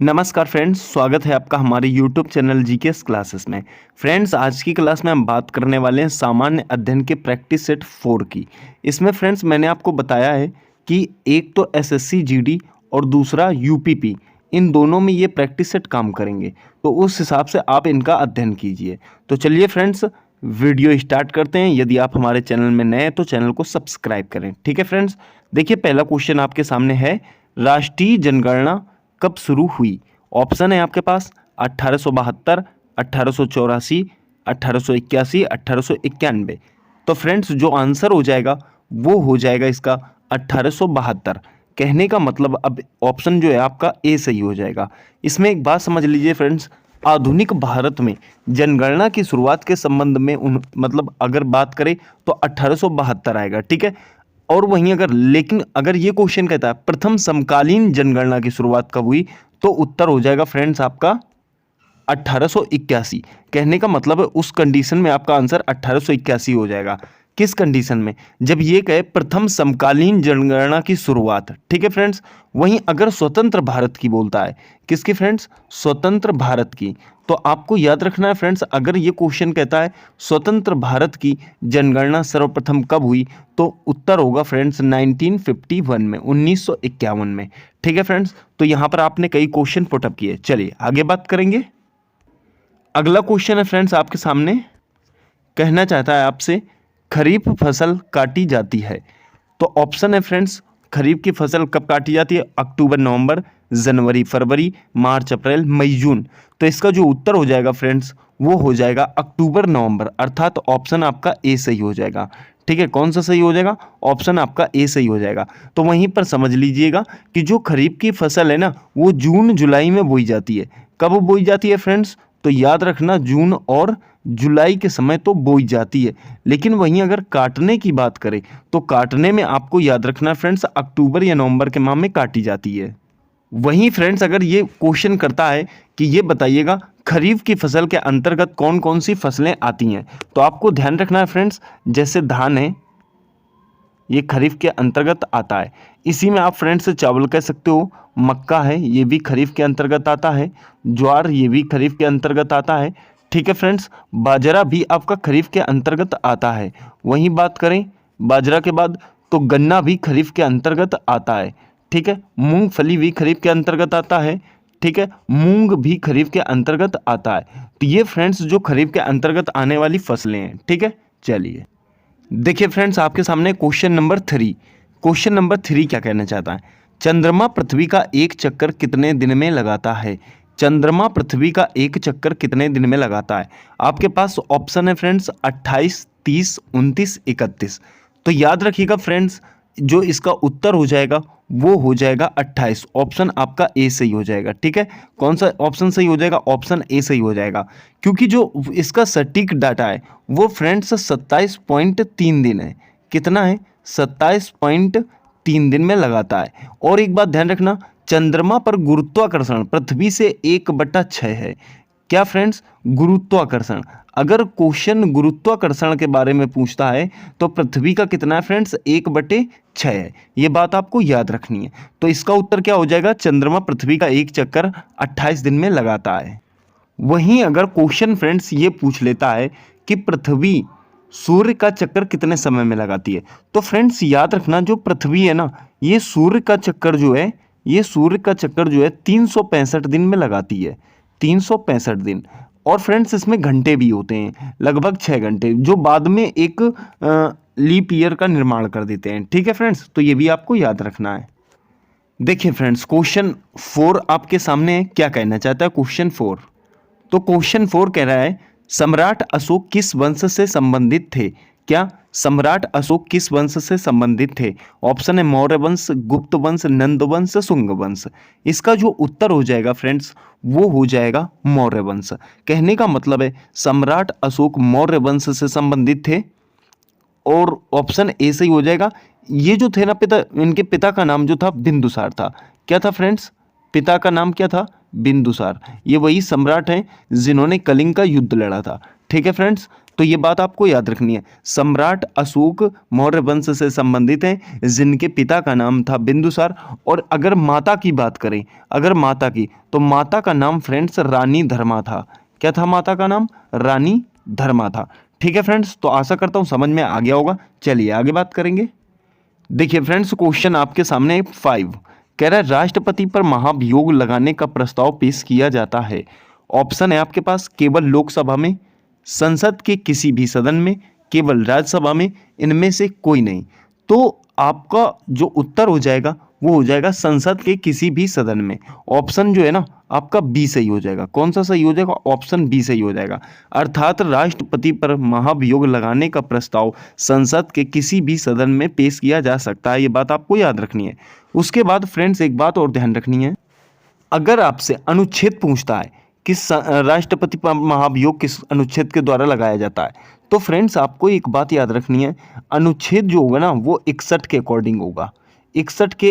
नमस्कार फ्रेंड्स, स्वागत है आपका हमारे YouTube चैनल जीकेएस क्लासेस में। फ्रेंड्स, आज की क्लास में हम बात करने वाले हैं सामान्य अध्ययन के प्रैक्टिस सेट 4 की। इसमें फ्रेंड्स मैंने आपको बताया है कि एक तो एसएससी जीडी और दूसरा यूपीपी, इन दोनों में ये प्रैक्टिस सेट काम करेंगे, तो उस हिसाब से आप इनका अध्ययन कीजिए। तो चलिए फ्रेंड्स, वीडियो स्टार्ट करते हैं। यदि आप हमारे चैनल में नए हैं तो चैनल को सब्सक्राइब करें। ठीक है फ्रेंड्स, देखिए पहला क्वेश्चन आपके सामने है, राष्ट्रीय जनगणना कब शुरू हुई? ऑप्शन है आपके पास 1872, 1884, 1881, 1891। तो फ्रेंड्स जो आंसर हो जाएगा वो हो जाएगा इसका 1872। कहने का मतलब अब ऑप्शन जो है आपका ए सही हो जाएगा। इसमें एक बात समझ लीजिए फ्रेंड्स, आधुनिक भारत में जनगणना की शुरुआत के संबंध में मतलब अगर बात करें तो 1872 आएगा। ठीक है, और वहीं अगर ये क्वेश्चन कहता है प्रथम समकालीन जनगणना की शुरुआत कब हुई, तो उत्तर हो जाएगा फ्रेंड्स आपका 1881। कहने का मतलब है उस कंडीशन में आपका आंसर 1881 हो जाएगा। किस कंडीशन में? जब ये कहे प्रथम समकालीन जनगणना की शुरुआत। ठीक है फ्रेंड्स, वहीं अगर स्वतंत्र भारत की बोलता है, किसकी फ्रेंड्स? स्वतंत्र भारत की। तो आपको याद रखना है फ्रेंड्स, अगर ये क्वेश्चन कहता है स्वतंत्र भारत की जनगणना सर्वप्रथम कब हुई, तो उत्तर होगा फ्रेंड्स 1951 में, 1951 में। ठीक है फ्रेंड्स, तो यहाँ पर आपने कई क्वेश्चन पुटअप किए। चलिए आगे बात करेंगे। अगला क्वेश्चन है फ्रेंड्स आपके सामने, कहना चाहता है आपसे खरीफ फसल काटी जाती है। तो ऑप्शन है फ्रेंड्स, खरीफ की फसल कब काटी जाती है? अक्टूबर नवंबर, जनवरी फरवरी, मार्च अप्रैल, मई जून। तो इसका जो उत्तर हो जाएगा फ्रेंड्स वो हो जाएगा अक्टूबर नवंबर, अर्थात ऑप्शन आपका ए सही हो जाएगा। ठीक है, कौन सा सही हो जाएगा? ऑप्शन आपका ए सही हो जाएगा। तो वहीं पर समझ लीजिएगा कि जो खरीफ की फसल है ना, वो जून जुलाई में बोई जाती है। कब बोई जाती है फ्रेंड्स? तो याद रखना, जून और जुलाई के समय तो बोई जाती है। लेकिन वहीं अगर काटने की बात करें तो काटने में आपको याद रखना फ्रेंड्स, अक्टूबर या नवंबर के माह में काटी जाती है। वहीं फ्रेंड्स अगर ये क्वेश्चन करता है कि ये बताइएगा खरीफ की फसल के अंतर्गत कौन कौन सी फसलें आती हैं, तो आपको ध्यान रखना है फ्रेंड्स, जैसे धान है, ये खरीफ के अंतर्गत आता है। इसी में आप फ्रेंड्स चावल कह सकते हो, मक्का है, ये भी खरीफ के अंतर्गत आता है, ज्वार ये भी खरीफ के अंतर्गत आता है। ठीक है फ्रेंड्स, बाजरा भी आपका खरीफ के अंतर्गत आता है। वहीं बात करें बाजरा के बाद तो गन्ना भी खरीफ के अंतर्गत आता है। ठीक है, मूंगफली भी खरीफ के अंतर्गत आता है। ठीक है, मूंग भी खरीफ के अंतर्गत आता है। तो ये फ्रेंड्स जो खरीफ के अंतर्गत आने वाली फसलें हैं। ठीक है, चलिए देखिए फ्रेंड्स आपके सामने क्वेश्चन नंबर 3। क्वेश्चन नंबर 3 क्या कहना चाहता है? चंद्रमा पृथ्वी का एक चक्कर कितने दिन में लगाता है? चंद्रमा पृथ्वी का एक चक्कर कितने दिन में लगाता है? आपके पास ऑप्शन है फ्रेंड्स 28, 30, 29, 31। तो याद रखिएगा फ्रेंड्स, जो इसका उत्तर हो जाएगा वो हो जाएगा 28। ऑप्शन आपका ए सही हो जाएगा। ठीक है, कौन सा ऑप्शन सही हो जाएगा? ऑप्शन ए सही हो जाएगा, क्योंकि जो इसका सटीक डाटा है वो फ्रेंड्स 27.3 दिन है। कितना है? 27.3 दिन में लगाता है। और एक बात ध्यान रखना, चंद्रमा पर गुरुत्वाकर्षण पृथ्वी से 1/6 है। क्या फ्रेंड्स? गुरुत्वाकर्षण। अगर क्वेश्चन गुरुत्वाकर्षण के बारे में पूछता है तो पृथ्वी का कितना है फ्रेंड्स? 1/6 है। ये बात आपको याद रखनी है। तो इसका उत्तर क्या हो जाएगा? चंद्रमा पृथ्वी का एक चक्कर 28 दिन में लगाता है। वहीं अगर क्वेश्चन फ्रेंड्स ये पूछ लेता है कि पृथ्वी सूर्य का चक्कर कितने समय में लगाती है, तो फ्रेंड्स याद रखना, जो पृथ्वी है ना, ये सूर्य का चक्कर जो है, ये सूर्य का चक्कर जो है 365 दिन में लगाती है। 365 दिन। और फ्रेंड्स इसमें घंटे भी होते हैं, लगभग 6 घंटे, जो बाद में एक लीप ईयर का निर्माण कर देते हैं। ठीक है फ्रेंड्स, तो ये भी आपको याद रखना है। देखिए फ्रेंड्स क्वेश्चन 4 आपके सामने है। क्या कहना चाहता है क्वेश्चन 4? तो क्वेश्चन 4 कह रहा है, सम्राट अशोक किस वंश से संबंधित थे? क्या सम्राट अशोक किस वंश से संबंधित थे? ऑप्शन है मौर्य वंश, गुप्त वंश, नंद वंश, शुंग वंश। इसका जो उत्तर हो जाएगा फ्रेंड्स वो हो जाएगा मौर्य वंश। कहने का मतलब है सम्राट अशोक मौर्य वंश से संबंधित थे, और ऑप्शन ए सही हो जाएगा। ये जो थे ना पिता, इनके पिता का नाम जो था बिंदुसार था। क्या था फ्रेंड्स? पिता का नाम क्या था? बिंदुसार। ये वही सम्राट हैं जिन्होंने कलिंग का युद्ध लड़ा था। ठीक है फ्रेंड्स, तो ये बात आपको याद रखनी है। सम्राट अशोक मौर्य वंश से संबंधित हैं, जिनके पिता का नाम था बिंदुसार। और अगर माता की बात करें, अगर माता की, तो माता का नाम फ्रेंड्स रानी धर्मा था। क्या था माता का नाम? रानी धर्मा था। ठीक है फ्रेंड्स, तो आशा करता हूँ समझ में आ गया होगा। चलिए आगे बात करेंगे। देखिए फ्रेंड्स, क्वेश्चन आपके सामने 5 कह रहा है राष्ट्रपति पर महाभियोग लगाने का प्रस्ताव पेश किया जाता है। ऑप्शन है आपके पास केवल लोकसभा में, संसद के किसी भी सदन में, केवल राज्यसभा में, इनमें से कोई नहीं। तो आपका जो उत्तर हो जाएगा वो हो जाएगा संसद के किसी भी सदन में। ऑप्शन जो है ना आपका बी सही हो जाएगा। कौन सा सही हो जाएगा? ऑप्शन बी सही हो जाएगा। अर्थात राष्ट्रपति पर महाभियोग लगाने का प्रस्ताव संसद के किसी भी सदन में पेश किया जा सकता है। ये बात आपको याद रखनी है। उसके बाद फ्रेंड्स एक बात और ध्यान रखनी है, अगर आपसे अनुच्छेद पूछता है कि राष्ट्रपति पर महाभियोग किस अनुच्छेद के द्वारा लगाया जाता है, तो फ्रेंड्स आपको एक बात याद रखनी है, अनुच्छेद जो होगा ना वो 61 के अकॉर्डिंग होगा। 61 के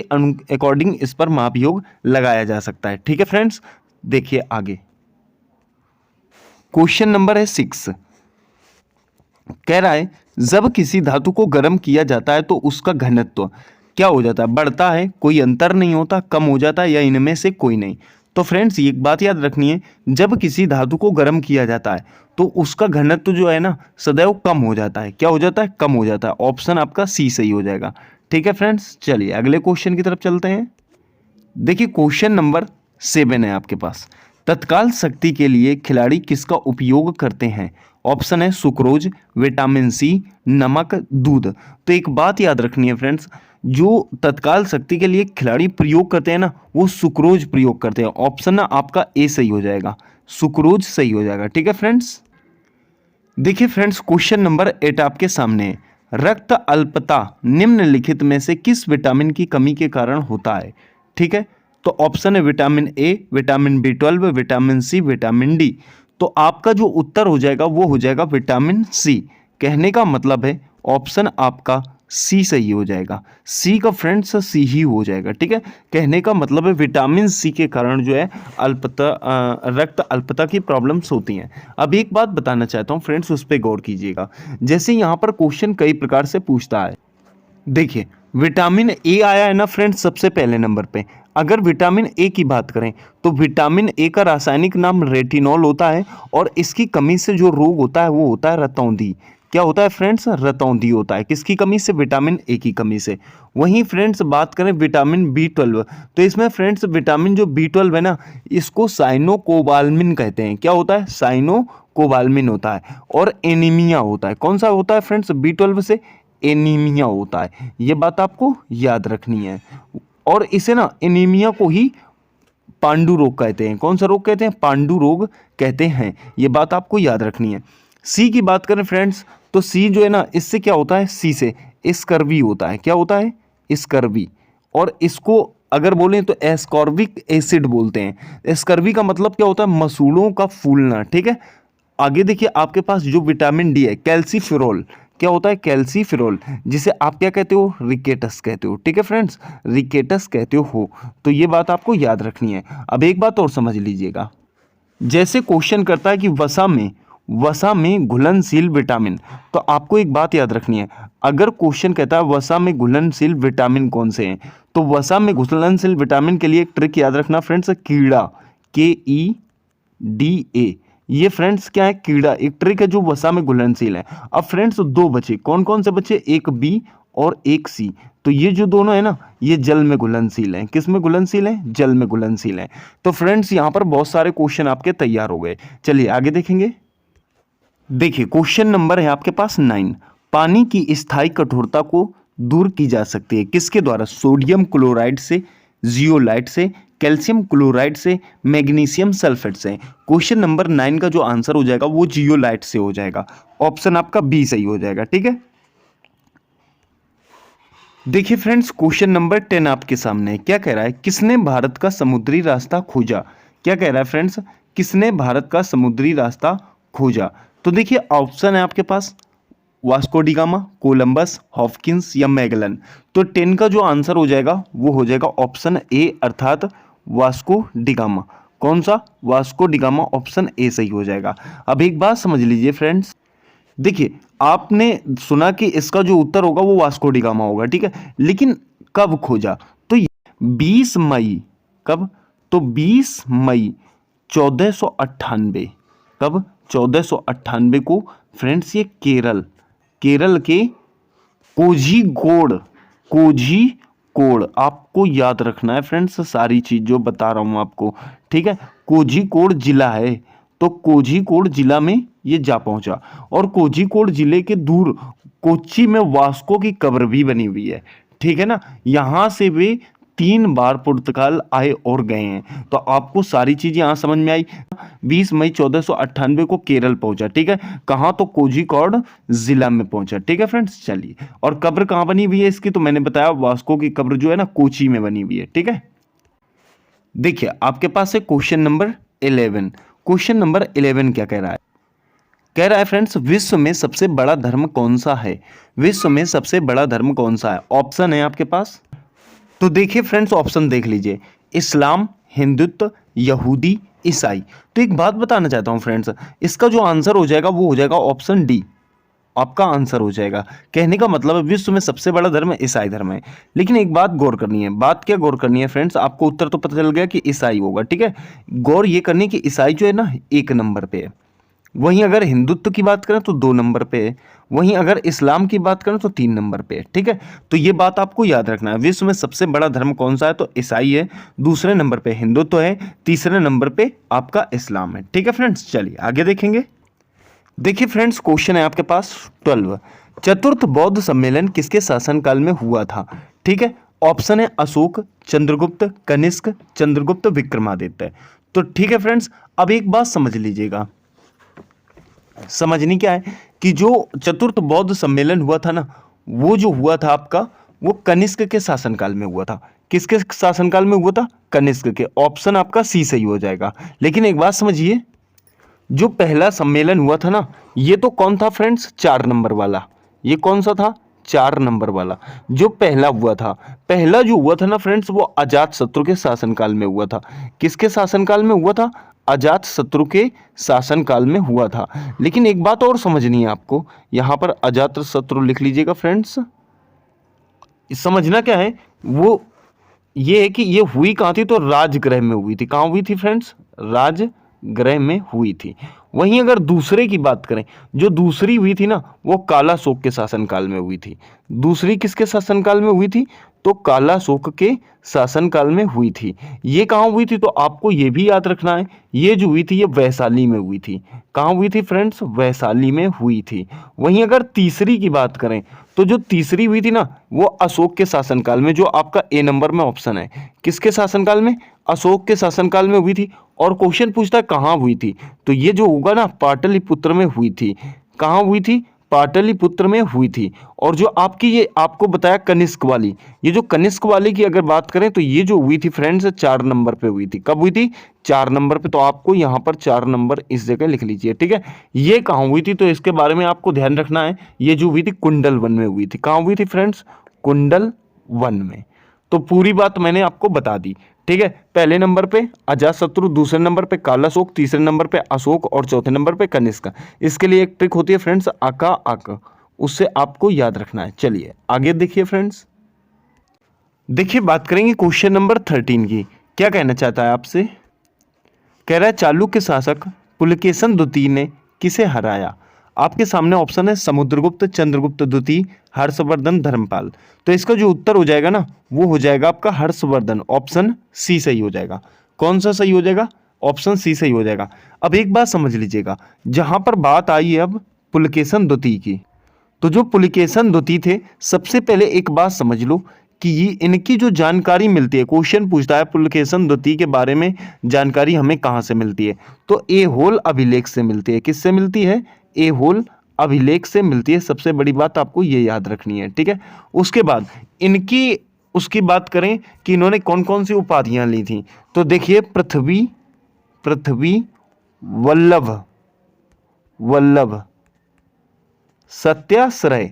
अकॉर्डिंग इस पर महाभियोग लगाया जा सकता है। ठीक है फ्रेंड्स, देखिए आगे क्वेश्चन नंबर है 6। कह रहा है जब किसी धातु को गर्म किया जाता है तो उसका घनत्व क्या हो जाता है? बढ़ता है, कोई अंतर नहीं होता, कम हो जाता है, या इनमें से कोई नहीं। तो फ्रेंड्स ये एक बात याद रखनी है, जब किसी धातु को गर्म किया जाता है तो उसका घनत्व जो है ना सदैव कम हो जाता है। क्या हो जाता है? कम हो जाता है। ऑप्शन आपका सी सही हो जाएगा। ठीक है फ्रेंड्स, चलिए अगले क्वेश्चन की तरफ चलते हैं। देखिए क्वेश्चन नंबर 7 है आपके पास। तत्काल शक्ति के लिए खिलाड़ी किसका उपयोग करते हैं? ऑप्शन है सुक्रोज, विटामिन सी, नमक, दूध। तो एक बात याद रखनी है फ्रेंड्स, जो तत्काल शक्ति के लिए खिलाड़ी प्रयोग करते हैं ना वो सुक्रोज प्रयोग करते हैं। ऑप्शन ना आपका ए सही हो जाएगा, सुक्रोज सही हो जाएगा। ठीक है फ्रेंड्स, देखिए फ्रेंड्स क्वेश्चन नंबर 8 आपके सामने है। रक्त अल्पता निम्नलिखित में से किस विटामिन की कमी के कारण होता है? ठीक है, तो ऑप्शन है vitamin A, vitamin B12, vitamin C, vitamin D. तो आपका जो उत्तर हो जाएगा वो हो जाएगा विटामिन सी। कहने का मतलब है ऑप्शन आपका सी सही हो जाएगा। सी का फ्रेंड्स सी ही हो जाएगा। ठीक है, कहने का मतलब है विटामिन सी के कारण जो है रक्त अल्पता की प्रॉब्लम्स होती हैं। अब एक बात बताना चाहता हूँ फ्रेंड्स, उस पर गौर कीजिएगा। जैसे यहाँ पर क्वेश्चन कई प्रकार से पूछता है। देखिए विटामिन ए आया है ना फ्रेंड्स सबसे पहले नंबर पे। अगर विटामिन ए की बात करें तो विटामिन ए का रासायनिक नाम रेटिनॉल होता है, और इसकी कमी से जो रोग होता है वो होता है रतौंधी। क्या होता है फ्रेंड्स? रतौंधी होता है। किसकी कमी से? विटामिन ए की कमी से। वहीं फ्रेंड्स बात करें विटामिन B12, तो इसमें फ्रेंड्स विटामिन जो B12 है ना इसको साइनोकोबाल्मिन कहते हैं। क्या होता है? साइनोकोबाल्मिन होता है। और एनीमिया होता है। कौन सा होता है फ्रेंड्स? B12 से एनीमिया होता है। ये बात आपको याद रखनी है। और इसे ना एनीमिया को ही पांडु रोग कहते हैं। कौन सा रोग कहते हैं? पांडु रोग कहते हैं। ये बात आपको याद रखनी है। सी की बात करें फ्रेंड्स तो सी जो है ना इससे क्या होता है? सी से स्कर्वी होता है। क्या होता है? स्कर्वी। और इसको अगर बोलें तो एस्कॉर्बिक एसिड बोलते हैं। स्कर्वी का मतलब क्या होता है? मसूड़ों का फूलना। ठीक है, आगे देखिए आपके पास जो विटामिन डी है कैल्सीफेरोल। क्या होता है? कैल्सीफेरोल, जिसे आप क्या कहते हो? रिकेटस कहते हो। ठीक है फ्रेंड्स, रिकेटस कहते हो। तो ये बात आपको याद रखनी है। अब एक बात और समझ लीजिएगा, जैसे क्वेश्चन करता है कि वसा में घुलनशील विटामिन, तो आपको एक बात याद रखनी है। अगर क्वेश्चन कहता है वसा में घुलनशील विटामिन कौन से हैं, तो वसा में घुलनशील विटामिन के लिए एक ट्रिक याद रखना फ्रेंड्स, कीड़ा, KEDA। ये फ्रेंड्स क्या है? कीड़ा। एक ट्रिक है जो वसा में घुलनशील है। अब फ्रेंड्स दो बचे, कौन कौन से बचे? एक बी और एक सी। तो ये जो दोनों है ना ये जल में घुलनशील हैं। किस में घुलनशील हैं? जल में घुलनशील हैं। तो फ्रेंड्स यहाँ पर बहुत सारे क्वेश्चन आपके तैयार हो गए। चलिए आगे देखेंगे। देखिए क्वेश्चन नंबर है आपके पास 9। पानी की स्थायी कठोरता को दूर की जा सकती है किसके द्वारा? सोडियम क्लोराइड से, जियोलाइट से, कैल्शियम क्लोराइड से, मैग्नीशियम सल्फेट से। क्वेश्चन नंबर 9 का जो आंसर हो जाएगा वो जियोलाइट से हो जाएगा। ऑप्शन आपका बी सही हो जाएगा। ठीक है, देखिए फ्रेंड्स क्वेश्चन नंबर 10 आपके सामने क्या कह रहा है? किसने भारत का समुद्री रास्ता खोजा? क्या कह रहा है फ्रेंड्स? किसने भारत का समुद्री रास्ता खोजा? तो देखिए ऑप्शन है आपके पास Vasco da Gama, Columbus, Hopkins या मैगलन। तो 10 का जो आंसर हो जाएगा वो हो जाएगा ऑप्शन ए अर्थात वास्को डी गामा। कौन सा? Vasco da gamma. Option A सही हो जाएगा। अब एक बात समझ लीजिए फ्रेंड्स, देखिए, आपने सुना कि इसका जो उत्तर होगा वो वास्को डी गामा होगा, ठीक है, लेकिन कब खोजा? तो 20 मई, कब? तो 20 मई 1498, कब? 1498 को फ्रेंड्स ये केरल, केरल के कोझीकोड, कोझीकोड आपको याद रखना है फ्रेंड्स, सारी चीज जो बता रहा हूं आपको, ठीक है। कोझीकोड जिला है, तो कोझीकोड जिला में ये जा पहुंचा, और कोझीकोड जिले के दूर कोच्चि में वास्को की कब्र भी बनी हुई है, ठीक है ना। यहां से वे 3 बार पुर्तगाल आए और गए हैं, तो आपको सारी चीजें यहां समझ में आई। 20 मई 1498 को केरल पहुंचा, ठीक है, कहां? तो कोझीकोड जिला में पहुंचा, ठीक है फ्रेंड्स। चलिए, और कब्र कहां बनी हुई है इसकी? तो मैंने बताया वास्को की कब्र जो है ना कोची में बनी हुई है, ठीक है। देखिए, आपके पास है क्वेश्चन नंबर 11। क्वेश्चन नंबर 11 क्या कह रहा है? कह रहा है फ्रेंड्स, विश्व में सबसे बड़ा धर्म कौन सा है? विश्व में सबसे बड़ा धर्म कौन सा है? ऑप्शन है आपके पास, तो देखिए फ्रेंड्स, ऑप्शन देख लीजिए, इस्लाम, हिंदुत्व, यहूदी, ईसाई। तो एक बात बताना चाहता हूं फ्रेंड्स, इसका जो आंसर हो जाएगा वो हो जाएगा ऑप्शन डी, आपका आंसर हो जाएगा। कहने का मतलब है विश्व में सबसे बड़ा धर्म ईसाई धर्म है, लेकिन एक बात गौर करनी है। बात क्या गौर करनी है फ्रेंड्स? आपको उत्तर तो पता चल गया कि ईसाई होगा, ठीक है। गौर ये करनी कि ईसाई जो है ना 1 नंबर पे है, वहीं अगर हिंदुत्व की बात करें तो 2 नंबर पे है, वहीं अगर इस्लाम की बात करें तो 3 नंबर पे है, ठीक है। तो ये बात आपको याद रखना है, विश्व में सबसे बड़ा धर्म कौन सा है? तो ईसाई है, दूसरे नंबर पे हिंदुत्व है, तीसरे नंबर पे आपका इस्लाम है, ठीक है फ्रेंड्स। चलिए आगे देखेंगे। देखिए फ्रेंड्स, क्वेश्चन है आपके पास 12, चतुर्थ बौद्ध सम्मेलन किसके शासनकाल में हुआ था? ठीक है, ऑप्शन है अशोक, चंद्रगुप्त, कनिष्क, चंद्रगुप्त, विक्रमादित्य। तो ठीक है फ्रेंड्स, अब एक बात समझ लीजिएगा, समझनी क्या है कि जो चतुर्थ बौद्ध सम्मेलन हुआ था ना, वो जो हुआ था आपका, वो कनिष्क के शासनकाल में हुआ था। किसके शासनकाल में हुआ था? कनिष्क के। ऑप्शन आपका सी सही हो जाएगा। लेकिन एक बात समझिए, जो पहला सम्मेलन हुआ था ना, ये तो कौन था फ्रेंड्स? 4 नंबर वाला। ये कौन सा था? 4 नंबर वाला जो पहला हुआ था। पहला जो हुआ था ना फ्रेंड्स, वो अजात शत्रु के शासनकाल में हुआ था। किसके शासनकाल में हुआ था? अजात शत्रु के शासनकाल में हुआ था। लेकिन एक बात और समझनी है आपको, यहां पर अजात शत्रु लिख लीजिएगा फ्रेंड्स। समझना क्या है वो, ये है कि ये हुई कहाँ थी? तो राजगृह में हुई थी। कहाँ हुई थी फ्रेंड्स? राजगृह में हुई थी। वहीं अगर दूसरे की बात करें, जो दूसरी हुई थी ना, वो कालाशोक के शासनकाल में हुई थी। दूसरी किसके शासनकाल में हुई थी? तो कालाशोक के शासनकाल में हुई थी। ये कहाँ हुई थी? तो आपको ये भी याद रखना है, ये जो हुई थी ये वैशाली में हुई थी। कहाँ हुई थी फ्रेंड्स? वैशाली में हुई थी। वहीं अगर तीसरी की बात करें, तो जो तीसरी हुई थी ना, वो अशोक के शासनकाल में, जो आपका ए नंबर में ऑप्शन है। किसके शासनकाल में? अशोक के शासनकाल में हुई थी। और क्वेश्चन पूछता है कहाँ हुई थी, तो ये जो होगा ना, पाटलिपुत्र में हुई थी। कहाँ हुई थी? पाटलिपुत्र में हुई थी। और जो आपकी ये आपको बताया कनिष्क वाली, ये जो कनिष्क वाली की अगर बात करें, तो ये जो हुई थी फ्रेंड्स 4 नंबर पे हुई थी। कब हुई थी? 4 नंबर पे। तो आपको यहाँ पर 4 नंबर इस जगह लिख लीजिए, ठीक है। ये कहाँ हुई थी? तो इसके बारे में आपको ध्यान रखना है, ये जो हुई थी कुंडल वन में हुई थी। कहाँ हुई थी फ्रेंड्स? कुंडल वन में। तो पूरी बात मैंने आपको बता दी, ठीक है। पहले नंबर पे अजातशत्रु, दूसरे नंबर पे कालाशोक, तीसरे नंबर पे अशोक और चौथे नंबर पे कनिष्क। इसके लिए एक ट्रिक होती है फ्रेंड्स, आका आक, उससे आपको याद रखना है। चलिए आगे देखिए फ्रेंड्स। देखिए बात करेंगे क्वेश्चन नंबर 13 की। क्या कहना चाहता है आपसे? कह रहा है चालुक्य शासक पुलकेशन द्वितीय ने किसे हराया? आपके सामने ऑप्शन है समुद्रगुप्त, चंद्रगुप्त द्वितीय, हर्षवर्धन, धर्मपाल। तो इसका जो उत्तर हो जाएगा ना, वो हो जाएगा आपका हर्षवर्धन। ऑप्शन सी सही हो जाएगा। कौन सा सही हो जाएगा? ऑप्शन सी सही हो जाएगा। अब एक बात समझ लीजिएगा, जहां पर बात आई है अब पुलकेशन द्वितीय की, तो जो पुलकेशन द्वितीय थे, सबसे पहले एक बात समझ लो कि ये इनकी जो जानकारी मिलती है, क्वेश्चन पूछता है पुलकेशन द्वितीय के बारे में जानकारी हमें कहाँ से मिलती है? तो एहोल अभिलेख से मिलती है। किससे मिलती है? एहोल अभिलेख से मिलती है। सबसे बड़ी बात आपको ये याद रखनी है, ठीक है। उसके बाद इनकी उसकी बात करें कि इन्होंने कौन कौन सी उपाधियां ली थी, तो देखिए पृथ्वी, पृथ्वी वल्लभ, वल्लभ, सत्याश्रय,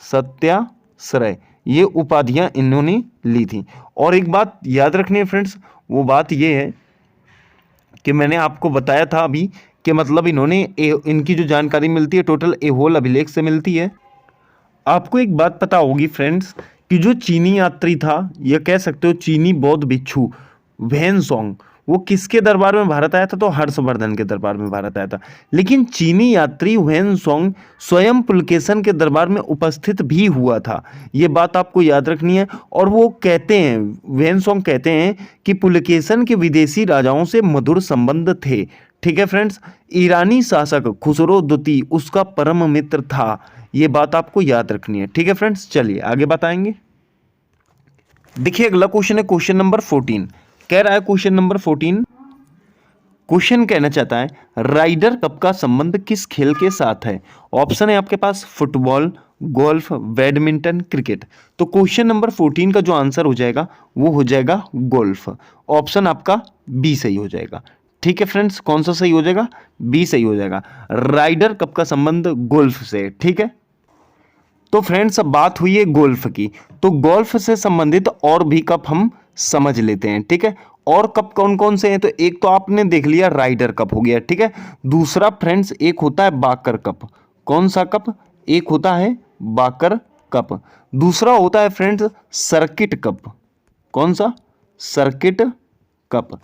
सत्याश्रय, ये उपाधियां इन्होंने ली थी। और एक बात याद रखनी है फ्रेंड्स, वो बात ये है कि मैंने आपको बताया था अभी कि मतलब इनकी जो जानकारी मिलती है टोटल एहोल अभिलेख से मिलती है। आपको एक बात पता होगी फ्रेंड्स कि जो चीनी यात्री था, या कह सकते हो चीनी बौद्ध भिक्षु व्हेनसोंग, वो किसके दरबार में भारत आया था? तो हर्षवर्धन के दरबार में भारत आया था। लेकिन चीनी यात्री व्हेनसोंग स्वयं पुलकेशन के दरबार में उपस्थित भी हुआ था, ये बात आपको याद रखनी है। और वो कहते हैं, व्हेनसोंग कहते हैं कि पुलकेशन के विदेशी राजाओं से मधुर संबंध थे। ठीक है फ्रेंड्स, ईरानी शासक खुसरो द्वितीय उसका परम मित्र था, ये बात आपको याद रखनी है। ठीक है फ्रेंड्स, चलिए आगे बताएंगे। देखिए अगला क्वेश्चन है क्वेश्चन नंबर 14। कह रहा है क्वेश्चन नंबर 14, क्वेश्चन कहना चाहता है राइडर कप का संबंध किस खेल के साथ है? ऑप्शन है आपके पास फुटबॉल, गोल्फ, बैडमिंटन, क्रिकेट। तो क्वेश्चन नंबर 14 का जो आंसर हो जाएगा वो हो जाएगा गोल्फ। ऑप्शन आपका बी सही हो जाएगा। ठीक है फ्रेंड्स, कौन सा सही हो जाएगा? बी सही हो जाएगा। राइडर कप का संबंध गोल्फ से। ठीक है, तो फ्रेंड्स अब बात हुई है गोल्फ की, तो गोल्फ से संबंधित और भी कप हम समझ लेते हैं। ठीक है, और कप कौन कौन से हैं? तो एक तो आपने देख लिया राइडर कप हो गया। ठीक है, दूसरा फ्रेंड्स एक होता है बाकर कप। कौन सा कप? एक होता है बाकर कप, दूसरा होता है फ्रेंड्स सर्किट कप। कौन सा? Circuit cup.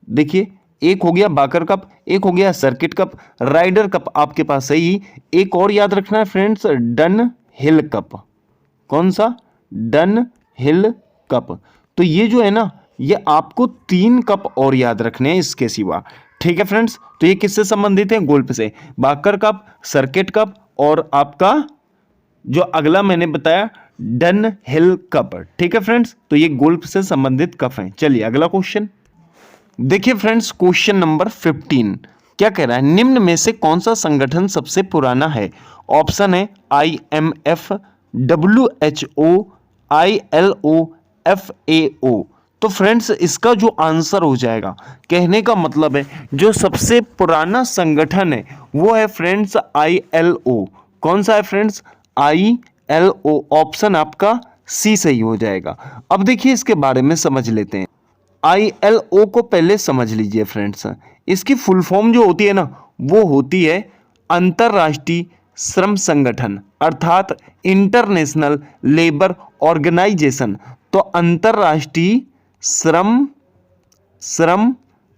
देखिए एक हो गया बाकर कप, एक हो गया सर्किट कप, राइडर कप आपके पास सही। एक और याद रखना है फ्रेंड्स, डन हिल कप। कौन सा? डन हिल कप। तो ये जो है ना, ये आपको 3 कप और याद रखने हैं इसके सिवा। ठीक है फ्रेंड्स, तो ये किससे संबंधित है? गोल्फ से। बाकर कप, सर्किट कप और आपका जो अगला मैंने बताया डन हिल कप। ठीक है फ्रेंड्स, तो ये गोल्फ से संबंधित कप हैं। चलिए अगला क्वेश्चन देखिए फ्रेंड्स, क्वेश्चन नंबर 15 क्या कह रहा है? निम्न में से कौन सा संगठन सबसे पुराना है? ऑप्शन है IMF, WHO, ILO, FAO। तो फ्रेंड्स इसका जो आंसर हो जाएगा, कहने का मतलब है जो सबसे पुराना संगठन है वो है फ्रेंड्स ILO। कौन सा है फ्रेंड्स? ILO। ऑप्शन आपका सी सही हो जाएगा। अब देखिए इसके बारे में समझ लेते हैं। ILO को पहले समझ लीजिए फ्रेंड्स, इसकी फुल फॉर्म जो होती है ना वो होती है अंतर्राष्ट्रीय श्रम संगठन, अर्थात इंटरनेशनल लेबर ऑर्गेनाइजेशन। तो अंतर्राष्ट्रीय श्रम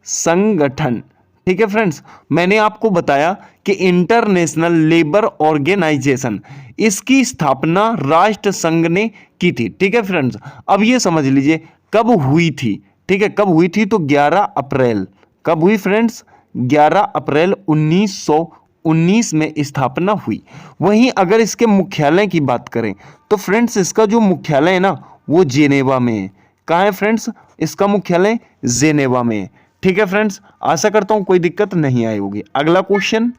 संगठन। ठीक है फ्रेंड्स, मैंने आपको बताया कि इंटरनेशनल लेबर ऑर्गेनाइजेशन, इसकी स्थापना राष्ट्र संघ ने की थी। ठीक है फ्रेंड्स, अब ये समझ लीजिए कब हुई थी। ठीक है, कब हुई थी? तो 11 अप्रैल। कब हुई फ्रेंड्स? 11 अप्रैल 1919 में स्थापना हुई। वहीं अगर इसके मुख्यालय की बात करें तो फ्रेंड्स इसका जो मुख्यालय है ना वो जेनेवा में है। कहाँ है फ्रेंड्स? इसका मुख्यालय जेनेवा में है। ठीक है फ्रेंड्स, आशा करता हूं कोई दिक्कत नहीं आई होगी। अगला क्वेश्चन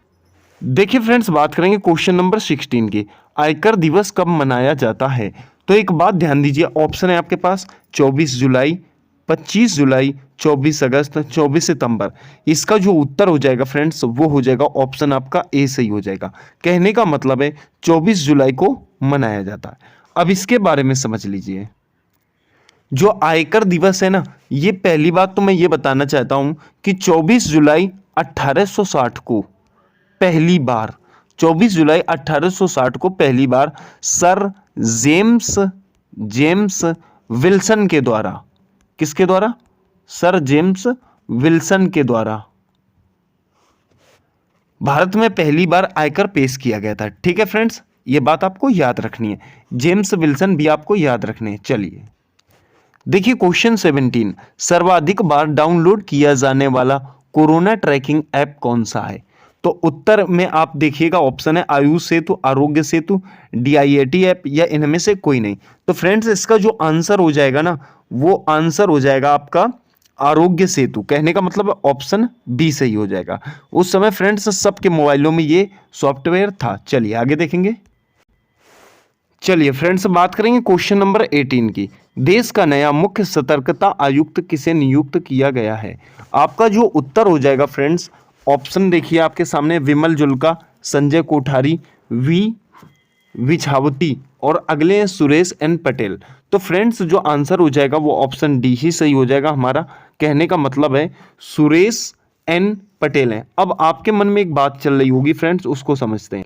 देखिए फ्रेंड्स, बात करेंगे क्वेश्चन नंबर 16 की। आयकर दिवस कब मनाया जाता है? तो एक बात ध्यान दीजिए, ऑप्शन है आपके पास 24 जुलाई, 25 जुलाई, 24 अगस्त, 24 सितंबर। इसका जो उत्तर हो जाएगा फ्रेंड्स वो हो जाएगा ऑप्शन आपका ए सही हो जाएगा। कहने का मतलब है 24 जुलाई को मनाया जाता है। अब इसके बारे में समझ लीजिए, जो आयकर दिवस है ना, ये पहली बात तो मैं ये बताना चाहता हूं कि 24 जुलाई 1860 को पहली बार 24 जुलाई 1860 को पहली बार सर जेम्स विल्सन के द्वारा, किसके द्वारा? सर जेम्स विल्सन के द्वारा भारत में पहली बार आयकर पेश किया गया था। ठीक है फ्रेंड्स, ये बात आपको याद रखनी है, जेम्स विल्सन भी आपको याद रखने हैं। चलिए देखिए क्वेश्चन 17, सर्वाधिक बार डाउनलोड किया जाने वाला कोरोना ट्रैकिंग ऐप कौन सा है? तो उत्तर में आप देखिएगा ऑप्शन है आयुष सेतु, आरोग्य सेतु, DIAT ऐप या इनमें से कोई नहीं। तो फ्रेंड्स इसका जो आंसर हो जाएगा ना वो आंसर हो जाएगा आपका आरोग्य सेतु। कहने का मतलब ऑप्शन बी सही हो जाएगा। उस समय फ्रेंड्स सबके मोबाइलों में ये सॉफ्टवेयर था। चलिए आगे देखेंगे। चलिए फ्रेंड्स बात करेंगे क्वेश्चन नंबर 18 की। देश का नया मुख्य सतर्कता आयुक्त किसे नियुक्त किया गया है? आपका जो उत्तर हो जाएगा फ्रेंड्स, ऑप्शन देखिए आपके सामने, विमल जुल्का, संजय कोठारी, वी विछावती और अगले हैं सुरेश एन पटेल। तो फ्रेंड्स जो आंसर हो जाएगा वो ऑप्शन डी ही सही हो जाएगा हमारा। कहने का मतलब है सुरेश एन पटेल हैं। अब आपके मन में एक बात चल रही होगी फ्रेंड्स, उसको समझते हैं,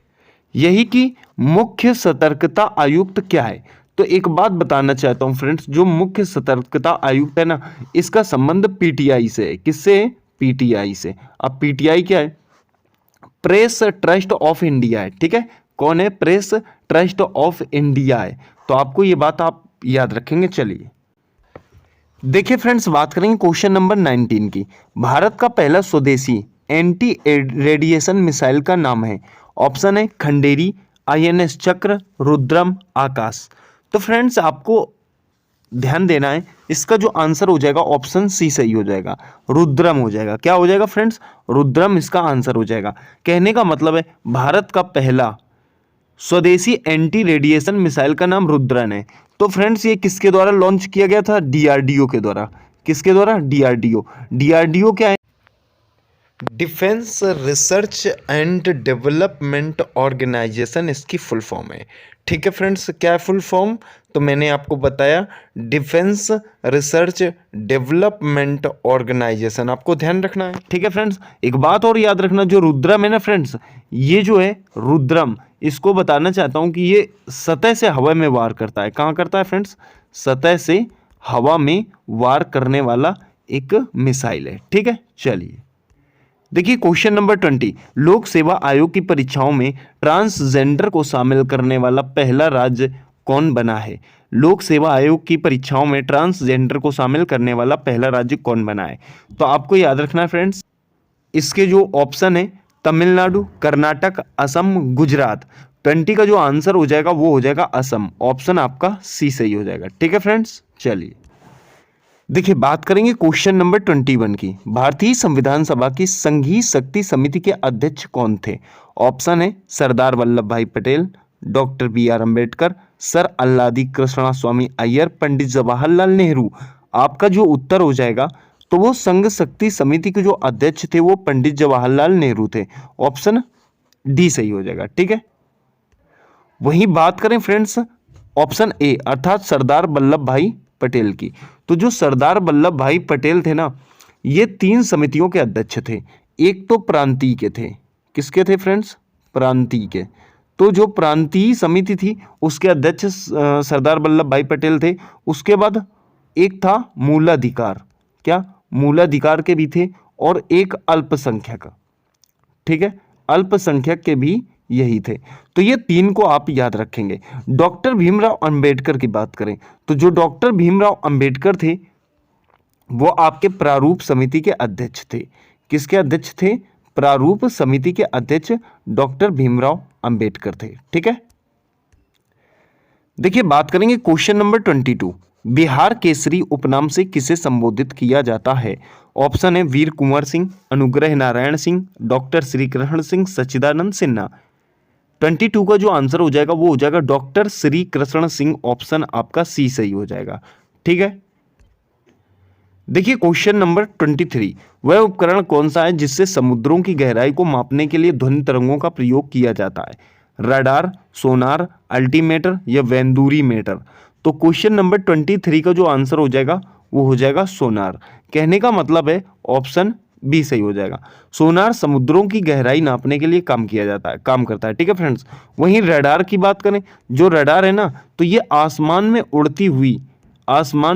यही कि मुख्य सतर्कता आयुक्त क्या है। तो एक बात बताना चाहता हूं फ्रेंड्स, जो मुख्य सतर्कता आयुक्त है ना, इसका संबंध पीटीआई से है। किससे है? पीटीआई से। अब पीटीआई क्या है? प्रेस ट्रस्ट ऑफ इंडिया है। ठीक है, कौन है? प्रेस ट्रस्ट ऑफ इंडिया है। तो आपको ये बात आप याद रखेंगे। चलिए देखिए फ्रेंड्स, बात करेंगे क्वेश्चन नंबर 19 की। भारत का पहला स्वदेशी एंटी रेडिएशन मिसाइल का नाम है। ऑप्शन है खंडेरी, आईएनएस चक्र, रुद्रम, आकाश। तो फ्रेंड्स आपको ध्यान देना है, इसका जो आंसर हो जाएगा ऑप्शन सी सही हो जाएगा, रुद्रम हो जाएगा। क्या हो जाएगा फ्रेंड्स? रुद्रम इसका आंसर हो जाएगा। कहने का मतलब है भारत का पहला स्वदेशी एंटी रेडिएशन मिसाइल का नाम रुद्रम है। तो फ्रेंड्स ये किसके द्वारा लॉन्च किया गया था? डीआरडीओ के द्वारा। किसके द्वारा? डीआरडीओ। डीआरडीओ क्या है? Defence research and development organisation इसकी फुल फॉर्म है। ठीक है फ्रेंड्स, क्या है फुल फॉर्म? तो मैंने आपको बताया डिफेंस रिसर्च डेवलपमेंट ऑर्गेनाइजेशन, आपको ध्यान रखना है। ठीक है फ्रेंड्स, एक बात और याद रखना, जो रुद्रम है ना फ्रेंड्स, ये जो है रुद्रम, इसको बताना चाहता हूँ कि ये सतह से हवा में वार करता है। कहाँ करता है फ्रेंड्स? सतह से हवा में वार करने वाला एक मिसाइल है। ठीक है, चलिए देखिए क्वेश्चन नंबर 20। लोक सेवा आयोग की परीक्षाओं में ट्रांसजेंडर को शामिल करने वाला पहला राज्य कौन बना है? लोक सेवा आयोग की परीक्षाओं में ट्रांसजेंडर को शामिल करने वाला पहला राज्य कौन बना है? तो आपको याद रखना है फ्रेंड्स, इसके जो ऑप्शन है तमिलनाडु, कर्नाटक, असम, गुजरात। 20 का जो आंसर हो जाएगा वो हो जाएगा असम। ऑप्शन आपका सी सही हो जाएगा। ठीक है फ्रेंड्स, चलिए देखिए बात करेंगे क्वेश्चन नंबर 21 की। भारतीय संविधान सभा की संघीय शक्ति समिति के अध्यक्ष कौन थे? ऑप्शन है Sardar Vallabhbhai Patel, doctor BR Ambedkar, sir Alladi Krishnaswami Iyer, Pandit Jawaharlal Nehru. आपका जो उत्तर हो जाएगा, तो वो संघ शक्ति समिति के जो अध्यक्ष थे वो पंडित जवाहरलाल नेहरू थे। ऑप्शन डी सही हो जाएगा। ठीक है, वही बात करें फ्रेंड्स ऑप्शन ए अर्थात सरदार वल्लभ भाई पटेल की। तो जो सरदार वल्लभ भाई पटेल थे ना, ये 3 समितियों के अध्यक्ष थे। एक तो प्रांतीय के थे। किसके थे फ्रेंड्स? प्रांतीय के। तो जो प्रांतीय समिति थी उसके अध्यक्ष सरदार वल्लभ भाई पटेल थे। उसके बाद एक था मूलाधिकार। क्या? मूलाधिकार के भी थे। और एक अल्पसंख्यक। ठीक है, अल्पसंख्यक के भी यही थे। तो ये 3 को आप याद रखेंगे। डॉक्टर भीमराव अंबेडकर की बात करें तो जो डॉक्टर भीमराव अंबेडकर थे वो आपके प्रारूप समिति के अध्यक्ष थे। किसके अध्यक्ष थे? प्रारूप समिति के अध्यक्ष डॉक्टर भीमराव अंबेडकर थे। ठीक है, देखिए बात करेंगे क्वेश्चन नंबर 22। बिहार केसरी उपनाम से किसे संबोधित किया जाता है? ऑप्शन है वीर कुंवर सिंह, अनुग्रह नारायण सिंह, डॉक्टर श्री कृष्ण सिंह, सच्चिदानंद सिन्हा। 22 का जो आंसर हो जाएगा वो हो जाएगा डॉक्टर श्री कृष्ण सिंह। ऑप्शन आपका सी सही हो जाएगा। ठीक है, देखिए क्वेश्चन नंबर 23। वह उपकरण कौन सा है जिससे समुद्रों की गहराई को मापने के लिए ध्वनि तरंगों का प्रयोग किया जाता है? रडार, सोनार, अल्टीमीटर या वेंदुरीमीटर। तो क्वेश्चन नंबर 23 का जो आंसर हो जाएगा वो हो जाएगा सोनार। कहने का मतलब है ऑप्शन बी सही हो जाएगा। सोनार समुद्रों की गहराई नापने के लिए काम करता है। ठीक है फ्रेंड्स, वहीं रडार की बात करें, जो रडार है ना, तो ये आसमान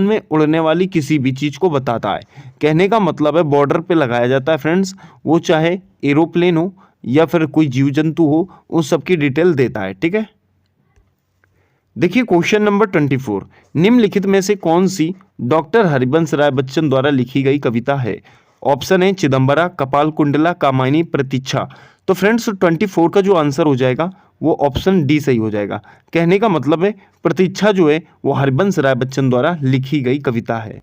में उड़ने वाली किसी भी चीज को बताता है। कहने का मतलब है बॉर्डर पे लगाया जाता है फ्रेंड्स, वो चाहे एरोप्लेन हो या फिर कोई जीव जंतु हो, उन सबकी डिटेल देता है। ठीक है, देखिए क्वेश्चन नंबर 24। निम्नलिखित में से कौन सी डॉक्टर हरिवंश राय बच्चन द्वारा लिखी गई कविता है? ऑप्शन है चिदम्बरा, कपाल कुंडला, कामायनी, प्रतीक्षा। तो फ्रेंड्स 24 का जो आंसर हो जाएगा वो ऑप्शन डी सही हो जाएगा। कहने का मतलब है प्रतीक्षा जो है वो हरिवंश राय बच्चन द्वारा लिखी गई कविता है।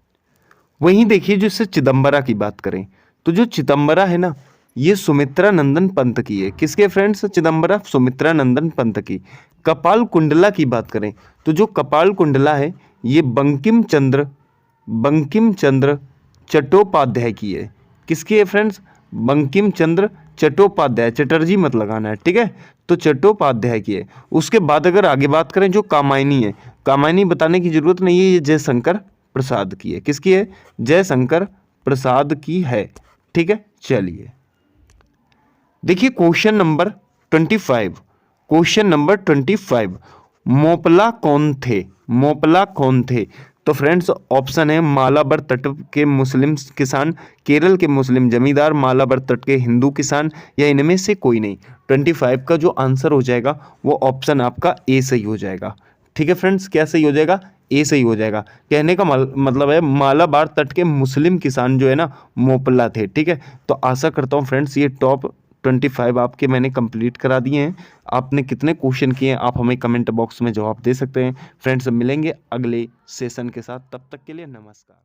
वहीं देखिए जो इससे चिदम्बरा की बात करें तो जो चिदम्बरा है ना, ये सुमित्रा नंदन पंत की है। किसके फ्रेंड्स? चिदम्बरा सुमित्रा नंदन पंत की। कपाल कुंडला की बात करें तो जो कपाल कुंडला है ये बंकिम चंद्र चट्टोपाध्याय की है। किसकी है फ्रेंड्स? बंकिम चंद्र चट्टोपाध्याय, चटर्जी मत लगाना है। ठीक है, तो चट्टोपाध्याय की है। उसके बाद अगर आगे बात करें जो कामायनी है, कामायनी बताने की जरूरत नहीं है, ये जयशंकर प्रसाद की है। किसकी है? जयशंकर प्रसाद की है। ठीक है, चलिए देखिए question number 25। Question number 25, Moplah कौन थे? मोपला कौन थे? तो फ्रेंड्स ऑप्शन है मालाबार तट के मुस्लिम किसान, केरल के मुस्लिम जमींदार, मालाबार तट के हिंदू किसान, या इनमें से कोई नहीं। 25 का जो आंसर हो जाएगा वो ऑप्शन आपका ए सही हो जाएगा। ठीक है फ्रेंड्स, क्या सही हो जाएगा? ए सही हो जाएगा। कहने का मतलब है मालाबार तट के मुस्लिम किसान जो है ना मोपला थे। ठीक है, तो आशा करता हूँ फ्रेंड्स ये टॉप 25 आपके मैंने कंप्लीट करा दिए हैं। आपने कितने क्वेश्चन किए हैं आप हमें कमेंट बॉक्स में जवाब दे सकते हैं। फ्रेंड्स मिलेंगे अगले सेशन के साथ, तब तक के लिए नमस्कार।